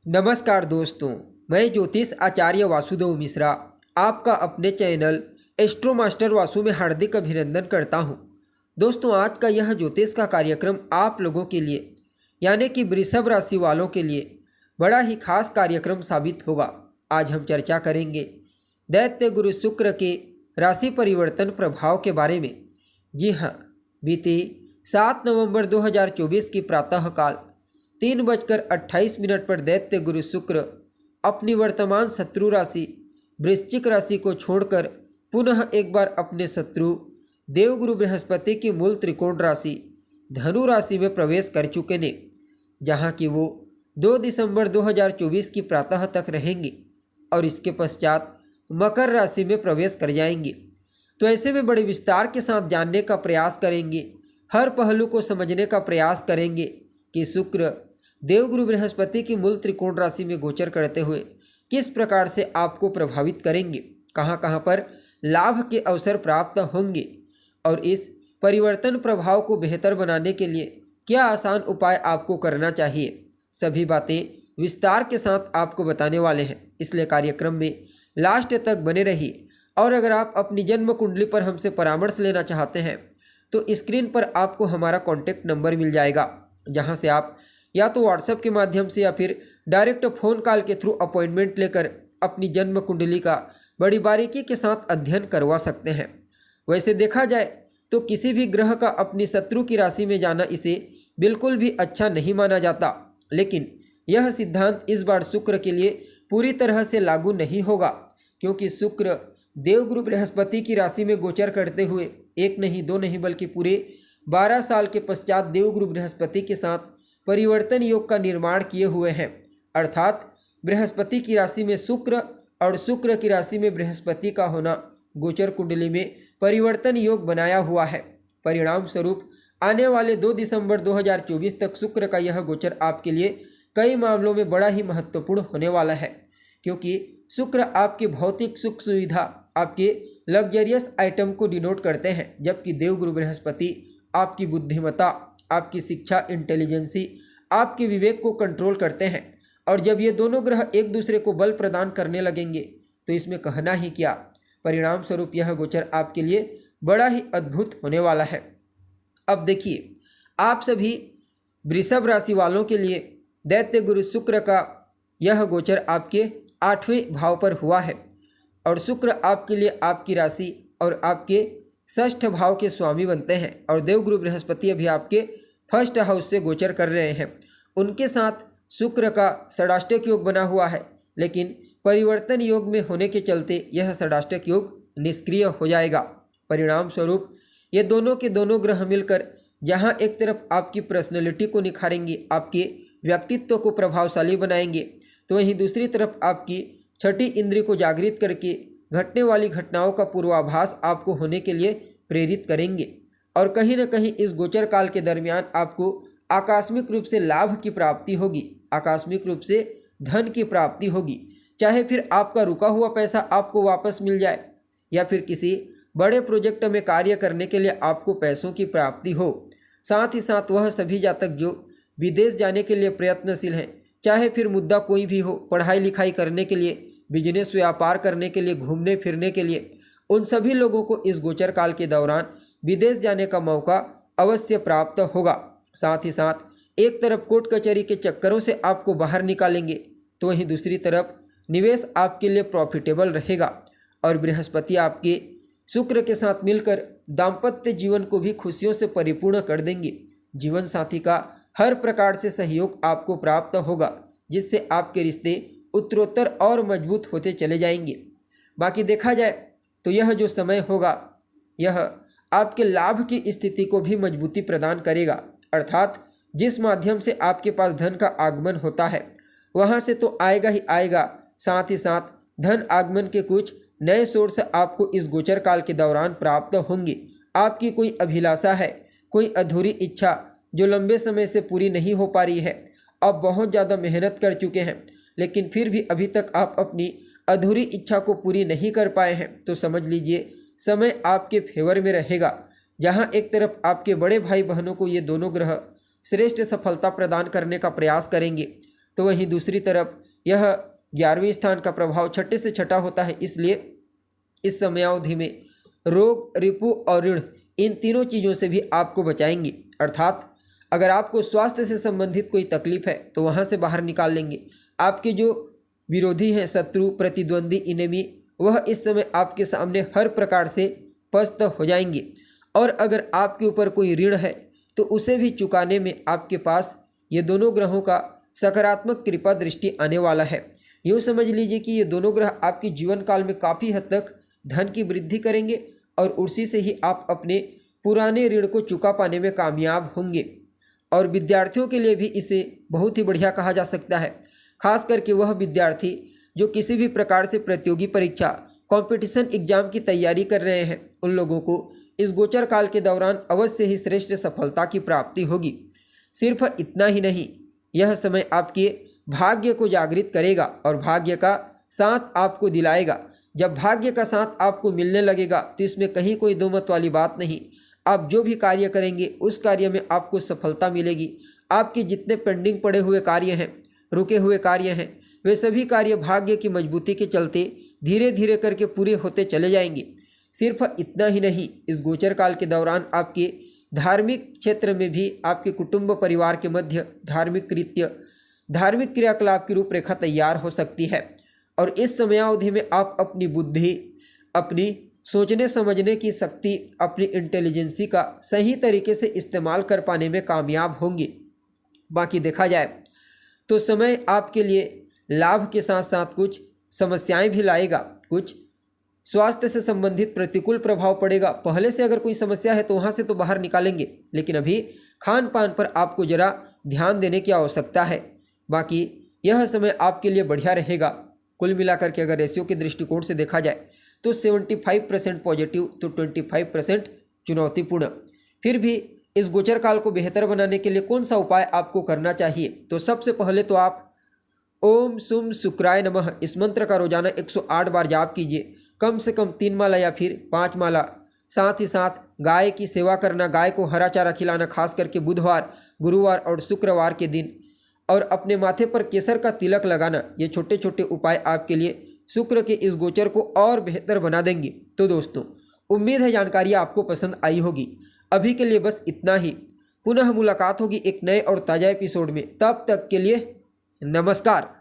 नमस्कार दोस्तों, मैं ज्योतिष आचार्य वासुदेव मिश्रा आपका अपने चैनल एस्ट्रो मास्टर वासु में हार्दिक अभिनंदन करता हूं। दोस्तों, आज का यह ज्योतिष का कार्यक्रम आप लोगों के लिए यानी कि वृषभ राशि वालों के लिए बड़ा ही खास कार्यक्रम साबित होगा। आज हम चर्चा करेंगे दैत्य गुरु शुक्र के राशि परिवर्तन प्रभाव के बारे में। जी हाँ, बीते 7 नवंबर 2024 की प्रातःकाल 3:28 पर दैत्य गुरु शुक्र अपनी वर्तमान शत्रु राशि वृश्चिक राशि को छोड़कर पुनः एक बार अपने शत्रु देवगुरु बृहस्पति की मूल त्रिकोण राशि धनु राशि में प्रवेश कर चुके ने, जहां कि वो 2 दिसंबर 2024 की प्रातः तक रहेंगे और इसके पश्चात मकर राशि में प्रवेश कर जाएंगे। तो ऐसे में बड़े विस्तार के साथ जानने का प्रयास करेंगे, हर पहलू को समझने का प्रयास करेंगे कि शुक्र देवगुरु बृहस्पति की मूल त्रिकोण राशि में गोचर करते हुए किस प्रकार से आपको प्रभावित करेंगे, कहां कहां पर लाभ के अवसर प्राप्त होंगे और इस परिवर्तन प्रभाव को बेहतर बनाने के लिए क्या आसान उपाय आपको करना चाहिए। सभी बातें विस्तार के साथ आपको बताने वाले हैं, इसलिए कार्यक्रम में लास्ट तक बने रहिए। और अगर आप अपनी जन्म कुंडली पर हमसे परामर्श लेना चाहते हैं तो स्क्रीन पर आपको हमारा कॉन्टैक्ट नंबर मिल जाएगा, जहां से आप या तो व्हाट्सएप के माध्यम से या फिर डायरेक्ट फ़ोन कॉल के थ्रू अपॉइंटमेंट लेकर अपनी जन्म कुंडली का बड़ी बारीकी के साथ अध्ययन करवा सकते हैं। वैसे देखा जाए तो किसी भी ग्रह का अपनी शत्रु की राशि में जाना इसे बिल्कुल भी अच्छा नहीं माना जाता, लेकिन यह सिद्धांत इस बार शुक्र के लिए पूरी तरह से लागू नहीं होगा, क्योंकि शुक्र देवगुरु बृहस्पति की राशि में गोचर करते हुए एक नहीं दो नहीं बल्कि पूरे 12 साल के पश्चात देवगुरु बृहस्पति के साथ परिवर्तन योग का निर्माण किए हुए हैं। अर्थात बृहस्पति की राशि में शुक्र और शुक्र की राशि में बृहस्पति का होना गोचर कुंडली में परिवर्तन योग बनाया हुआ है। परिणाम स्वरूप आने वाले 2 दिसंबर 2024 तक शुक्र का यह गोचर आपके लिए कई मामलों में बड़ा ही महत्वपूर्ण होने वाला है, क्योंकि शुक्र आपके भौतिक सुख सुविधा, आपके लग्जरियस आइटम को डिनोट करते हैं, जबकि देवगुरु बृहस्पति आपकी बुद्धिमत्ता, आपकी शिक्षा, इंटेलिजेंसी, आपके विवेक को कंट्रोल करते हैं। और जब ये दोनों ग्रह एक दूसरे को बल प्रदान करने लगेंगे तो इसमें कहना ही क्या। परिणाम स्वरूप यह गोचर आपके लिए बड़ा ही अद्भुत होने वाला है। अब देखिए, आप सभी वृषभ राशि वालों के लिए दैत्य गुरु शुक्र का यह गोचर आपके 8वें भाव पर हुआ है और शुक्र आपके लिए आपकी राशि और आपके 6ठ भाव के स्वामी बनते हैं और देवगुरु बृहस्पति अभी आपके 1st हाउस से गोचर कर रहे हैं। उनके साथ शुक्र का षडाष्टक योग बना हुआ है, लेकिन परिवर्तन योग में होने के चलते यह षडाष्टक योग निष्क्रिय हो जाएगा। परिणाम स्वरूप ये दोनों के दोनों ग्रह मिलकर जहां एक तरफ आपकी पर्सनैलिटी को निखारेंगे, आपके व्यक्तित्व को प्रभावशाली बनाएंगे, तो वहीं दूसरी तरफ आपकी 6ठी इंद्रिय को जागृत करके घटने वाली घटनाओं का पूर्वाभास आपको होने के लिए प्रेरित करेंगे। और कहीं न कहीं इस गोचर काल के दरमियान आपको आकस्मिक रूप से लाभ की प्राप्ति होगी, आकस्मिक रूप से धन की प्राप्ति होगी। चाहे फिर आपका रुका हुआ पैसा आपको वापस मिल जाए या फिर किसी बड़े प्रोजेक्ट में कार्य करने के लिए आपको पैसों की प्राप्ति हो। साथ ही साथ वह सभी जातक जो विदेश जाने के लिए प्रयत्नशील हैं, चाहे फिर मुद्दा कोई भी हो, पढ़ाई लिखाई करने के लिए, बिजनेस व्यापार करने के लिए, घूमने फिरने के लिए, उन सभी लोगों को इस गोचर काल के दौरान विदेश जाने का मौका अवश्य प्राप्त होगा। साथ ही साथ एक तरफ कोर्ट कचहरी के चक्करों से आपको बाहर निकालेंगे, तो वहीं दूसरी तरफ निवेश आपके लिए प्रॉफिटेबल रहेगा और बृहस्पति आपके शुक्र के साथ मिलकर दाम्पत्य जीवन को भी खुशियों से परिपूर्ण कर देंगे। जीवन साथी का हर प्रकार से सहयोग आपको प्राप्त होगा, जिससे आपके रिश्ते उत्तरोत्तर और मजबूत होते चले जाएंगे। बाकी देखा जाए तो यह जो समय होगा यह आपके लाभ की स्थिति को भी मजबूती प्रदान करेगा। अर्थात जिस माध्यम से आपके पास धन का आगमन होता है वहाँ से तो आएगा ही आएगा, साथ ही साथ धन आगमन के कुछ नए सोर्स आपको इस गोचर काल के दौरान प्राप्त होंगे। आपकी कोई अभिलाषा है, कोई अधूरी इच्छा जो लंबे समय से पूरी नहीं हो पा रही है, आप बहुत ज़्यादा मेहनत कर चुके हैं लेकिन फिर भी अभी तक आप अपनी अधूरी इच्छा को पूरी नहीं कर पाए हैं, तो समझ लीजिए समय आपके फेवर में रहेगा। जहां एक तरफ आपके बड़े भाई बहनों को ये दोनों ग्रह श्रेष्ठ सफलता प्रदान करने का प्रयास करेंगे, तो वहीं दूसरी तरफ यह 11वें स्थान का प्रभाव छठे से छठा होता है, इसलिए इस समयावधि में रोग, रिपु और ऋण इन तीनों चीज़ों से भी आपको बचाएंगे। अर्थात अगर आपको स्वास्थ्य से संबंधित कोई तकलीफ है तो वहाँ से बाहर निकाल लेंगे। आपके जो विरोधी हैं, शत्रु, प्रतिद्वंदी, इनेमी, वह इस समय आपके सामने हर प्रकार से पस्त हो जाएंगे। और अगर आपके ऊपर कोई ऋण है तो उसे भी चुकाने में आपके पास ये दोनों ग्रहों का सकारात्मक कृपा दृष्टि आने वाला है। यूँ समझ लीजिए कि ये दोनों ग्रह आपके जीवन काल में काफ़ी हद तक धन की वृद्धि करेंगे और उसी से ही आप अपने पुराने ऋण को चुका पाने में कामयाब होंगे। और विद्यार्थियों के लिए भी इसे बहुत ही बढ़िया कहा जा सकता है। खास करके वह विद्यार्थी जो किसी भी प्रकार से प्रतियोगी परीक्षा, कंपटीशन एग्जाम की तैयारी कर रहे हैं, उन लोगों को इस गोचर काल के दौरान अवश्य ही श्रेष्ठ सफलता की प्राप्ति होगी। सिर्फ इतना ही नहीं, यह समय आपके भाग्य को जागृत करेगा और भाग्य का साथ आपको दिलाएगा। जब भाग्य का साथ आपको मिलने लगेगा तो इसमें कहीं कोई दो मत वाली बात नहीं। आप जो भी कार्य करेंगे उस कार्य में आपको सफलता मिलेगी। आपके जितने पेंडिंग पड़े हुए कार्य हैं, रुके हुए कार्य हैं, वे सभी कार्य भाग्य की मजबूती के चलते धीरे धीरे करके पूरे होते चले जाएंगे। सिर्फ इतना ही नहीं, इस गोचर काल के दौरान आपके धार्मिक क्षेत्र में भी आपके कुटुंब परिवार के मध्य धार्मिक कृत्य, धार्मिक क्रियाकलाप की रूपरेखा तैयार हो सकती है। और इस समयावधि में आप अपनी बुद्धि, अपनी सोचने समझने की शक्ति, अपनी इंटेलिजेंसी का सही तरीके से इस्तेमाल कर पाने में कामयाब होंगे। बाकी देखा जाए तो समय आपके लिए लाभ के साथ साथ कुछ समस्याएं भी लाएगा। कुछ स्वास्थ्य से संबंधित प्रतिकूल प्रभाव पड़ेगा। पहले से अगर कोई समस्या है तो वहाँ से तो बाहर निकालेंगे, लेकिन अभी खान पान पर आपको ज़रा ध्यान देने की आवश्यकता है। बाकी यह समय आपके लिए बढ़िया रहेगा। कुल मिलाकर के अगर रेशियो के दृष्टिकोण से देखा जाए तो 75% पॉजिटिव तो 25% चुनौतीपूर्ण। फिर भी इस गोचर काल को बेहतर बनाने के लिए कौन सा उपाय आपको करना चाहिए? तो सबसे पहले तो आप ओम सुम शुक्राय नमः इस मंत्र का रोजाना 108 बार जाप कीजिए, कम से कम 3 माला या फिर 5 माला। साथ ही साथ गाय की सेवा करना, गाय को हरा चारा खिलाना, खास करके बुधवार, गुरुवार और शुक्रवार के दिन, और अपने माथे पर केसर का तिलक लगाना, ये छोटे छोटे उपाय आपके लिए शुक्र के इस गोचर को और बेहतर बना देंगे। तो दोस्तों, उम्मीद है जानकारी आपको पसंद आई होगी। अभी के लिए बस इतना ही। पुनः मुलाकात होगी एक नए और ताज़ा एपिसोड में। तब तक के लिए नमस्कार।